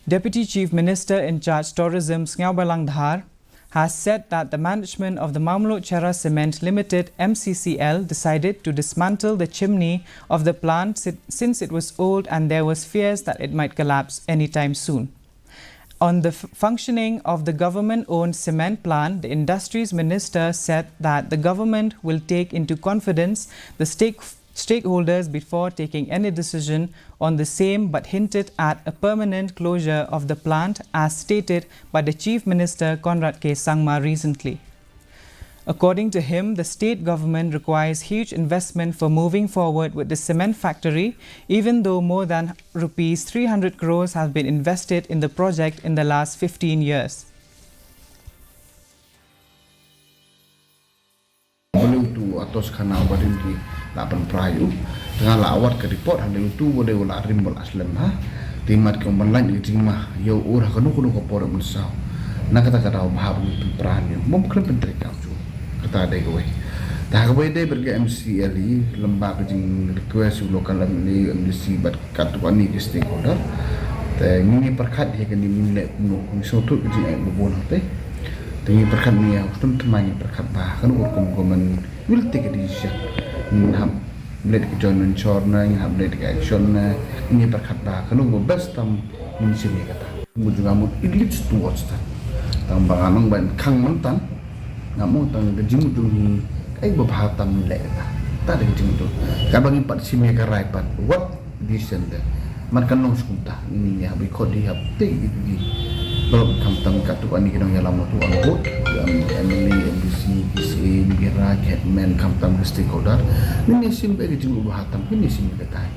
Deputy Chief Minister in charge Tourism Mccl has said that the management of the Mccl Cement Limited (MCCL) decided to dismantle the chimney of the plant since it was old and there was fears that it might collapse anytime soon. On the functioning of the government-owned cement plant, the Industries Minister said that the government will take into confidence the stakeholders before taking any decision on the same, but hinted at a permanent closure of the plant as stated by the Chief Minister Conrad K. Sangma recently. According to him, the state government requires huge investment for moving forward with the cement factory, even though more than rupees 300 crores have been invested in the project in the last 15 years. Boleh tu atas kanal badan di lapan perayu dengan lawat ke report ada itu boleh ulah rimbol aslam ha timat ke online di mah yo urah kanu ko por mensau nak kata bahab peran yo mom kena pentri kau kata ada gue dah gue deh berge MCL lembaga jing request lokal ni MDC bat katu ani ke stakeholder te ni perkat dia kan dimilai no sotu jing ai bobon te Tapi perkat ni yang ustum temani perkat bah kan urkum will take a decision. Ham blade ke join venture na, ham blade ke action na. Ini perkat bah kan urkum best tam muncul ni kata. Mu juga mu it leads towards that. Tang banganong ban kang mantan. Ngamu tang kejimu tu ai berbahatam nilai kata. Tak ada kejimu tu. Kabang impat si mereka raipat. What decision dah? Mereka nong sekunta. Ini ni habi kodi hab take itu. Belum kamtam katu ani kinong yalam tu angkut MLA MDC KCA Mira Catman kamtam stakeholder ini sim bagi jinggu bahatam ini sim kata